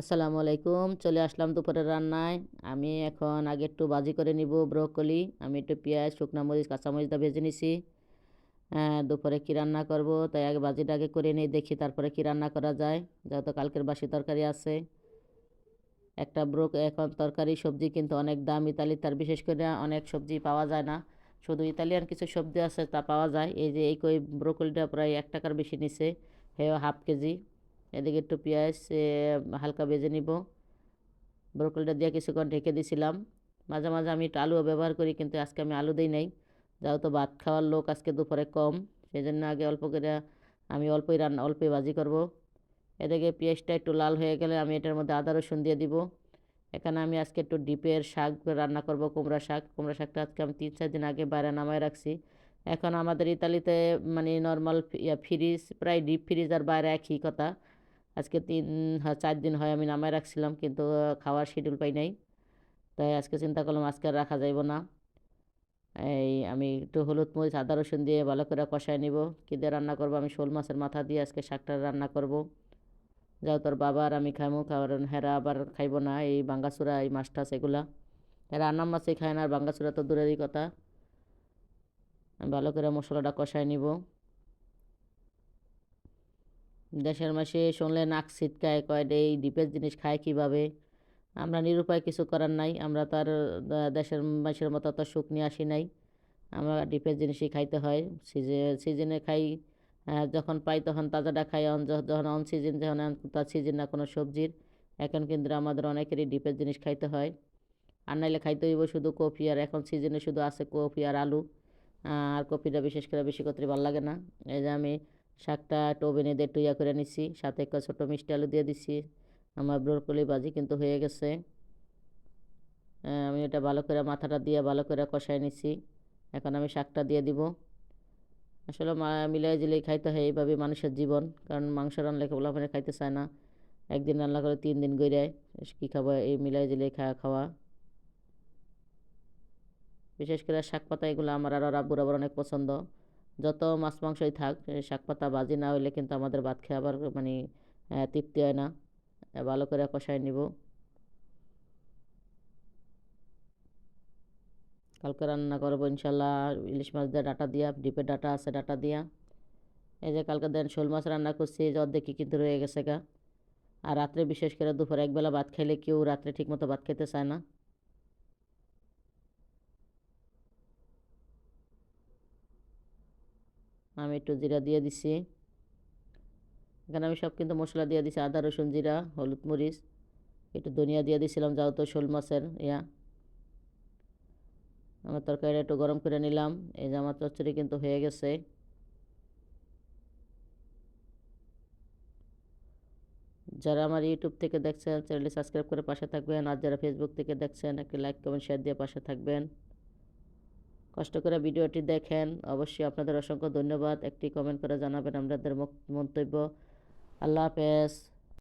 আসসালামু আলাইকুম। চলে আসলাম দুপুরের রান্নায়। আমি এখন আগে একটু ভাজি করে নিব ব্রোকলি। আমি একটু পেঁয়াজ, শুকনা মরিচ, কাঁচামরিচ দিয়ে ভেজে নিছি। দুপুরে কি রান্না করব তাই আগে ভাজিটা আগে করে নেই, দেখি তারপরে কি রান্না করা যায়। যেহেতু কালকের বাসি তরকারি আছে। একটা এখন তরকারি সবজি কিন্তু অনেক দাম ইতালিতে, আর বিশেষ করে অনেক সবজি পাওয়া যায় না। শুধু ইতালিয়ান কিছু সবজি আছে তা পাওয়া যায়। এই যে এই কই ব্রোকলিটা প্রায় ১ টাকার বেশি নিছে। হেও হাফ কেজি। এদিকে একটু পেঁয়াজ হালকা ভেজে নিব। ব্রোকলিটা দিয়ে কিছুক্ষণ ঢেকে দিছিলাম। মাঝে মাঝে আমি একটু আলুও ব্যবহার করি, কিন্তু আজকে আমি আলু দিই নাই। যেহেতু ভাত খাওয়ার লোক আজকে দুপুরে কম, সেই জন্য আগে অল্প করে আমি অল্পই ভাজি করব। এদিকে পেঁয়াজটা একটু লাল হয়ে গেলে আমি এটার মধ্যে আদা রসুন দিয়ে দিব। এখানে আমি আজকে একটু ডিপের শাক রান্না করব, কুমড়া শাক। কুমড়া শাকটা আজকে আমি ৩-৪ দিন আগে বাইরে নামায় রাখছি। এখন আমাদের ইতালিতে মানে নর্মাল ফ্রিজ, প্রায় ডিপ ফ্রিজ আর বাইরে একই কথা। আজকে ৪ দিন হয় আমি নামায় রাখছিলাম, কিন্তু খাওয়ার শিডিউল পাই নাই। তাই আজকে চিন্তা করলাম আজকে আর রাখা যাইব না। আমি একটু হলুদ মরিচ আদা রসুন দিয়ে ভালো করে কষায় নিব। কী দিয়ে রান্না করব? আমি শোল মাছের মাথা দিয়ে আজকে শাকটা রান্না করব। যাও তোর বাবা আর আমি খাইমু, কারণ হেরা আবার খাইব না এই বাঙ্গাচুরা, এই মাছ টাছ এগুলা। এরা আনাম মাছই খায় না, আর বাঙ্গাচুরা তো দূরেরই কথা। আমি ভালো করে মশলাটা কষায় নিব। দেশের মাসে শুনলে নাক ছিটকায়, কয় এই ডিপের জিনিস খায় কিভাবে। আমরা নিরুপায়, কিছু করার নাই। আমরা তো আর দেশের মাসের মতো তো সুখ নিয়ে আসি নাই। আমরা ডিপের জিনিসই খাইতে হয়। সিজনে খাই। যখন পাই তখন তাজাটা খাই। যখন অন সিজন, যখন তার সিজন না কোনো সবজির, এখন কিন্তু আমাদের অনেকেরই ডিপের জিনিস খাইতে হয়। আর নাইলে খাইতে হইব শুধু কফি, আর এখন সিজনে শুধু আছে কফি আর আলু। আর কফিটা বিশেষ করে বেশি করতে ভালো লাগে না। এই যে আমি শাকটা একটু ওভেনে দিয়ে একটু করে নিচ্ছি, সাথে একটা ছোটো মিষ্টি আলু দিয়ে দিচ্ছি। আমার ব্রোকলি ভাজি কিন্তু হয়ে গেছে। আমি এটা ভালো করে মাথাটা দিয়ে ভালো করে কষায় নিচ্ছি। এখন আমি শাকটা দিয়ে দিব। আসলে মিলাই জিলাই খাইতে হয়, এইভাবে মানুষের জীবন। কারণ মাংস রান্নলে পোলাপানে খাইতে চায় না, একদিন রান্না করে 3 দিন গইরায়। কী খাবো, এই মিলাই জিলাই খাওয়া। বিশেষ করে শাক পাতা এগুলো আমার আর আব্বুর আবার অনেক পছন্দ। যত মাছ মাংসই থাক, শাক পাতা ভাজি না হইলে কিন্তু আমাদের ভাত খেয়ে আবার মানে তৃপ্তি হয় না। ভালো করে কষায় নিব। কালকে রান্না করবো ইনশাল্লাহ ইলিশ মাছ দিয়ে ডাটা দিয়া, ডিপের ডাটা আছে ডাটা দিয়া। এই যে কালকে দেন শোল মাছ রান্না করছি, এই যে অর্ধেকই কিন্তু রয়ে গেছে গা। আর রাত্রে বিশেষ করে দুপুরে একবেলা ভাত খাইলে কেউ রাত্রে ঠিকমতো ভাত খেতে চায় না। আমি একটু জিরা দিয়ে দিছি। এখানে আমি সব কিন্তু মশলা দিয়ে দিছি, আদা রসুন জিরা হলুদ মরিচ, একটু ধনিয়া দিয়ে দিছিলাম যেহেতু শোল মাছের আমার তরকারিটা একটু গরম করে নিলাম। এই যে আমার চচ্চড়ি কিন্তু হয়ে গেছে। যারা আমার ইউটিউব থেকে দেখছেন চ্যানেলটি সাবস্ক্রাইব করে পাশে থাকবেন, আর যারা ফেসবুক থেকে দেখছেন একটি লাইক কমেন্ট শেয়ার দিয়ে পাশে থাকবেন। কষ্ট করে ভিডিওটি দেখেন, অবশ্যই আপনাদের অসংখ্য ধন্যবাদ। একটি কমেন্ট করে জানাবেন আপনাদের মন্তব্য। আল্লাহ হাফেজ।